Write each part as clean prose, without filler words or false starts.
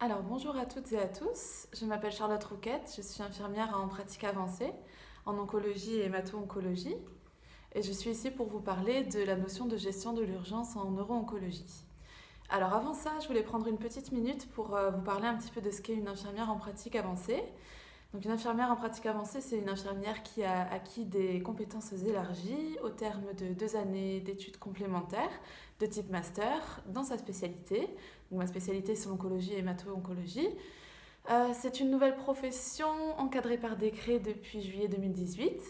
Alors bonjour à toutes et à tous, je m'appelle Charlotte Rouquette, je suis infirmière en pratique avancée, en oncologie et hémato-oncologie, et je suis ici pour vous parler de la notion de gestion de l'urgence en neuro-oncologie. Alors avant ça, je voulais prendre une petite minute pour vous parler un petit peu de ce qu'est une infirmière en pratique avancée. Donc une infirmière en pratique avancée, c'est une infirmière qui a acquis des compétences élargies au terme de 2 années d'études complémentaires de type master dans sa spécialité. Donc ma spécialité, c'est l'oncologie et hémato-oncologie. C'est une nouvelle profession encadrée par décret depuis juillet 2018.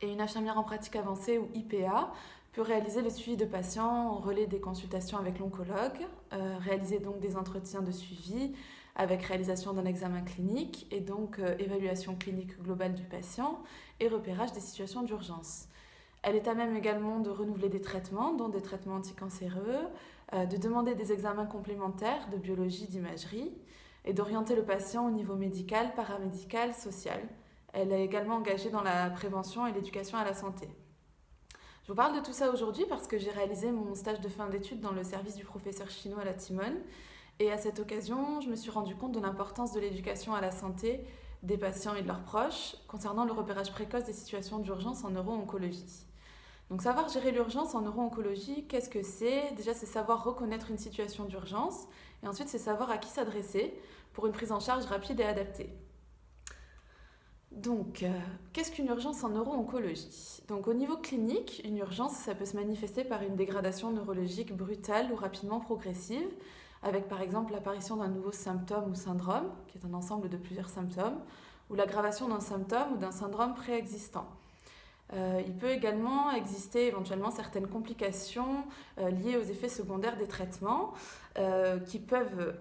Et une infirmière en pratique avancée, ou IPA, peut réaliser le suivi de patients en relais des consultations avec l'oncologue, réaliser donc des entretiens de suivi avec réalisation d'un examen clinique et donc évaluation clinique globale du patient et repérage des situations d'urgence. Elle est à même également de renouveler des traitements, dont des traitements anticancéreux, de demander des examens complémentaires de biologie, d'imagerie et d'orienter le patient au niveau médical, paramédical, social. Elle est également engagée dans la prévention et l'éducation à la santé. Je vous parle de tout ça aujourd'hui parce que j'ai réalisé mon stage de fin d'études dans le service du professeur Chino à la Timone. Et à cette occasion, je me suis rendu compte de l'importance de l'éducation à la santé des patients et de leurs proches concernant le repérage précoce des situations d'urgence en neuro-oncologie. Donc savoir gérer l'urgence en neuro-oncologie, qu'est-ce que c'est? Déjà, c'est savoir reconnaître une situation d'urgence et ensuite, c'est savoir à qui s'adresser pour une prise en charge rapide et adaptée. Donc, qu'est-ce qu'une urgence en neuro-oncologie? Donc, au niveau clinique, une urgence, ça peut se manifester par une dégradation neurologique brutale ou rapidement progressive, avec par exemple l'apparition d'un nouveau symptôme ou syndrome, qui est un ensemble de plusieurs symptômes, ou l'aggravation d'un symptôme ou d'un syndrome préexistant. Il peut également exister éventuellement certaines complications liées aux effets secondaires des traitements qui peuvent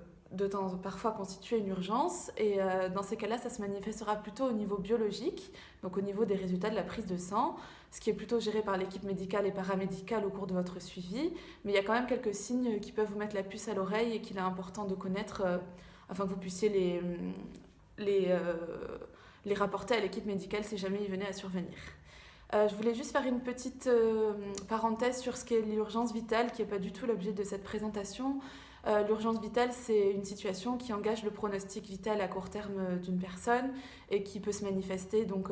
parfois constituer une urgence et dans ces cas-là ça se manifestera plutôt au niveau biologique, donc au niveau des résultats de la prise de sang, ce qui est plutôt géré par l'équipe médicale et paramédicale au cours de votre suivi, mais il y a quand même quelques signes qui peuvent vous mettre la puce à l'oreille et qu'il est important de connaître afin que vous puissiez les, euh, les rapporter à l'équipe médicale si jamais ils venaient à survenir. Je voulais juste faire une petite parenthèse sur ce qu'est l'urgence vitale, qui n'est pas du tout l'objet de cette présentation. L'urgence vitale, c'est une situation qui engage le pronostic vital à court terme d'une personne et qui peut se manifester donc,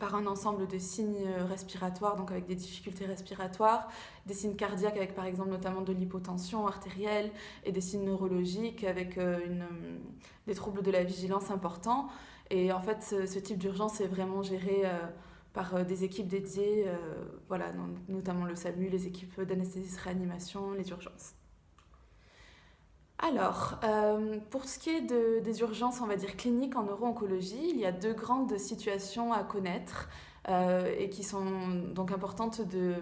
par un ensemble de signes respiratoires, donc avec des difficultés respiratoires, des signes cardiaques avec par exemple notamment de l'hypotension artérielle et des signes neurologiques avec des troubles de la vigilance importants. Et en fait, ce type d'urgence est vraiment géré par des équipes dédiées, voilà, notamment le SAMU, les équipes d'anesthésie-réanimation, les urgences. Alors, pour ce qui est des urgences, on va dire cliniques en neuro-oncologie, il y a deux grandes situations à connaître et qui sont donc importantes de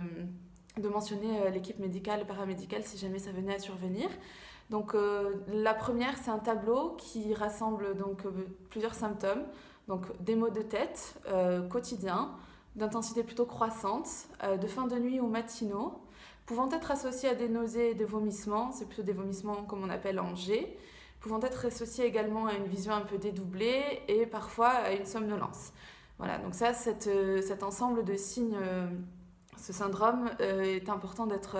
mentionner l'équipe médicale et paramédicale si jamais ça venait à survenir. Donc, la première, c'est un tableau qui rassemble donc, plusieurs symptômes. Donc des maux de tête quotidiens, d'intensité plutôt croissante, de fin de nuit ou matinaux, pouvant être associés à des nausées et des vomissements, c'est plutôt des vomissements comme on appelle en G, pouvant être associés également à une vision un peu dédoublée et parfois à une somnolence. Voilà, donc ça, cet ensemble de signes, ce syndrome est important d'être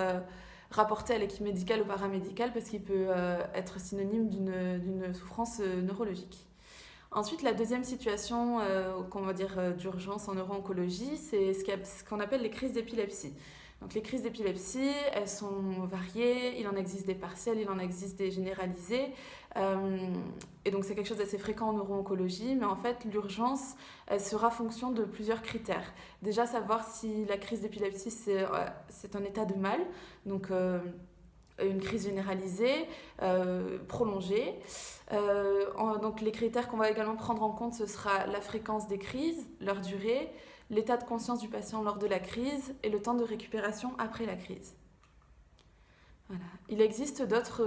rapporté à l'équipe médicale ou paramédicale parce qu'il peut être synonyme d'une souffrance neurologique. Ensuite, la deuxième situation qu'on va dire d'urgence en neuro-oncologie, c'est ce qu'on appelle les crises d'épilepsie. Donc les crises d'épilepsie, elles sont variées, il en existe des partielles, il en existe des généralisées. Et donc c'est quelque chose d'assez fréquent en neuro-oncologie, mais en fait l'urgence, elle sera fonction de plusieurs critères. Déjà savoir si la crise d'épilepsie c'est un état de mal, donc une crise généralisée, prolongée. Donc les critères qu'on va également prendre en compte, ce sera la fréquence des crises, leur durée, l'état de conscience du patient lors de la crise et le temps de récupération après la crise. Voilà. Il existe d'autres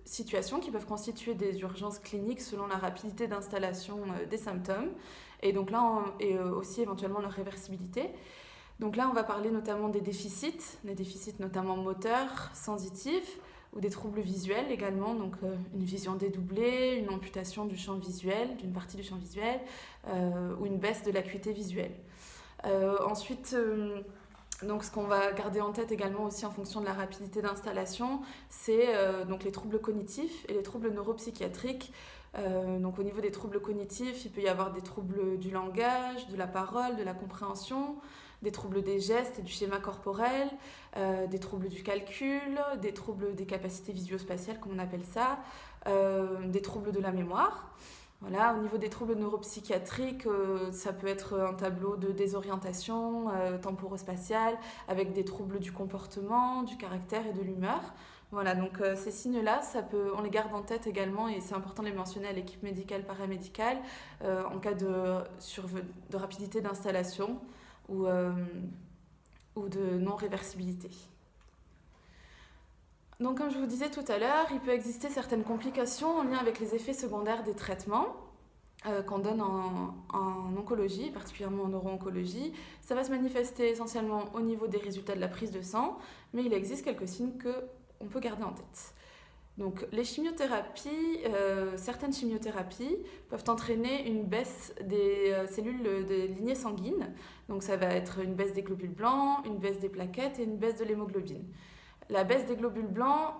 situations qui peuvent constituer des urgences cliniques selon la rapidité d'installation des symptômes et donc là et aussi éventuellement leur réversibilité. Donc là, on va parler notamment des déficits notamment moteurs, sensitifs, ou des troubles visuels également, donc une vision dédoublée, une amputation du champ visuel, d'une partie du champ visuel, ou une baisse de l'acuité visuelle. Ensuite, Donc, ce qu'on va garder en tête également aussi en fonction de la rapidité d'installation, c'est donc les troubles cognitifs et les troubles neuropsychiatriques. Donc, au niveau des troubles cognitifs, il peut y avoir des troubles du langage, de la parole, de la compréhension, des troubles des gestes et du schéma corporel, des troubles du calcul, des troubles des capacités visuospatiales, comme on appelle ça, des troubles de la mémoire. Voilà, au niveau des troubles neuropsychiatriques, ça peut être un tableau de désorientation temporospatiale avec des troubles du comportement, du caractère et de l'humeur. Voilà, donc ces signes-là, on les garde en tête également et c'est important de les mentionner à l'équipe médicale, paramédicale en cas de rapidité d'installation ou de non-réversibilité. Donc, comme je vous disais tout à l'heure, il peut exister certaines complications en lien avec les effets secondaires des traitements qu'on donne en oncologie, particulièrement en neuro-oncologie. Ça va se manifester essentiellement au niveau des résultats de la prise de sang, mais il existe quelques signes qu'on peut garder en tête. Donc, les chimiothérapies, certaines chimiothérapies peuvent entraîner une baisse des cellules de lignée sanguine. Donc, ça va être une baisse des globules blancs, une baisse des plaquettes et une baisse de l'hémoglobine. La baisse des globules blancs,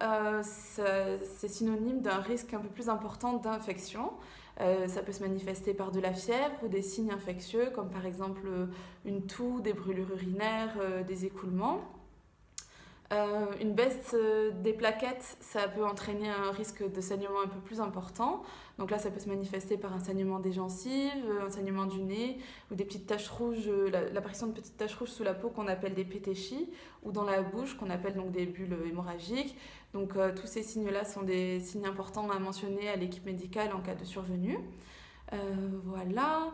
c'est synonyme d'un risque un peu plus important d'infection. Ça peut se manifester par de la fièvre ou des signes infectieux, comme par exemple une toux, des brûlures urinaires, des écoulements. Une baisse des plaquettes, ça peut entraîner un risque de saignement un peu plus important. Donc là, ça peut se manifester par un saignement des gencives, un saignement du nez, ou des petites taches rouges, l'apparition de petites taches rouges sous la peau qu'on appelle des pétéchies, ou dans la bouche qu'on appelle donc des bulles hémorragiques. Donc tous ces signes-là sont des signes importants à mentionner à l'équipe médicale en cas de survenue. Voilà.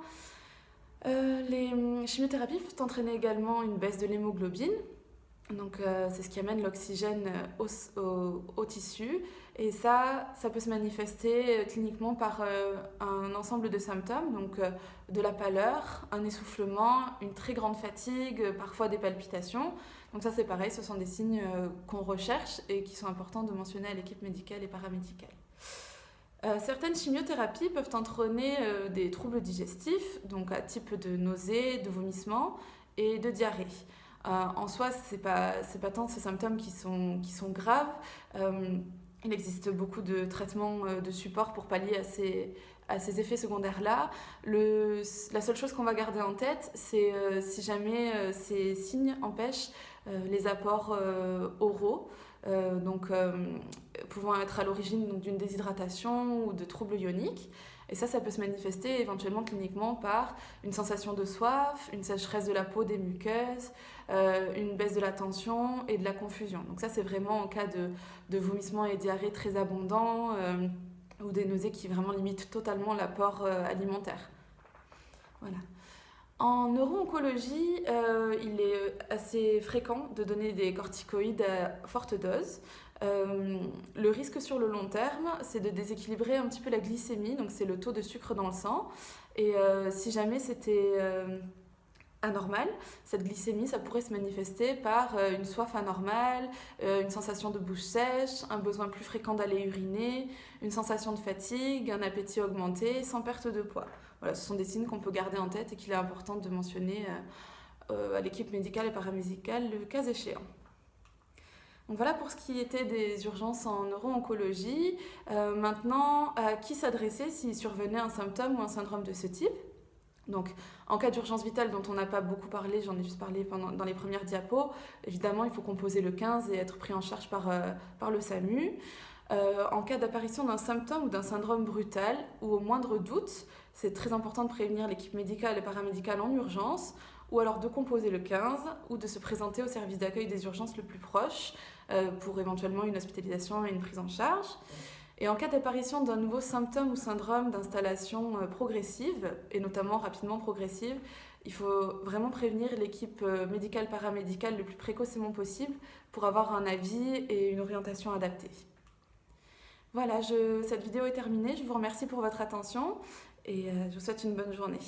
Les chimiothérapies peuvent entraîner également une baisse de l'hémoglobine. Donc c'est ce qui amène l'oxygène au tissu et ça peut se manifester cliniquement par un ensemble de symptômes, donc de la pâleur, un essoufflement, une très grande fatigue, parfois des palpitations. Donc ça c'est pareil, ce sont des signes qu'on recherche et qui sont importants de mentionner à l'équipe médicale et paramédicale. Certaines chimiothérapies peuvent entraîner des troubles digestifs, donc à type de nausées, de vomissements et de diarrhée. En soi, c'est pas tant ces symptômes qui sont graves. Il existe beaucoup de traitements de support pour pallier à ces effets secondaires-là. La seule chose qu'on va garder en tête, c'est si jamais ces signes empêchent les apports oraux, pouvant être à l'origine d'une déshydratation ou de troubles ioniques. Et ça peut se manifester éventuellement cliniquement par une sensation de soif, une sécheresse de la peau, des muqueuses, une baisse de la tension et de la confusion. Donc ça, c'est vraiment en cas de vomissements et diarrhée très abondants ou des nausées qui vraiment limitent totalement l'apport alimentaire. Voilà. En neuro-oncologie, il est assez fréquent de donner des corticoïdes à forte dose. Le risque sur le long terme, c'est de déséquilibrer un petit peu la glycémie, donc c'est le taux de sucre dans le sang. Et si jamais c'était anormal, cette glycémie, ça pourrait se manifester par une soif anormale, une sensation de bouche sèche, un besoin plus fréquent d'aller uriner, une sensation de fatigue, un appétit augmenté, sans perte de poids. Voilà, ce sont des signes qu'on peut garder en tête et qu'il est important de mentionner à l'équipe médicale et paramédicale le cas échéant. Donc voilà pour ce qui était des urgences en neuro-oncologie. Maintenant, à qui s'adresser s'il survenait un symptôme ou un syndrome de ce type ? Donc, en cas d'urgence vitale dont on n'a pas beaucoup parlé, j'en ai juste parlé dans les premières diapos, évidemment, il faut composer le 15 et être pris en charge par le SAMU. En cas d'apparition d'un symptôme ou d'un syndrome brutal ou au moindre doute, c'est très important de prévenir l'équipe médicale et paramédicale en urgence ou alors de composer le 15 ou de se présenter au service d'accueil des urgences le plus proche pour éventuellement une hospitalisation et une prise en charge. Et en cas d'apparition d'un nouveau symptôme ou syndrome d'installation progressive, et notamment rapidement progressive, il faut vraiment prévenir l'équipe médicale paramédicale le plus précocement possible pour avoir un avis et une orientation adaptée. Voilà, cette vidéo est terminée. Je vous remercie pour votre attention et je vous souhaite une bonne journée.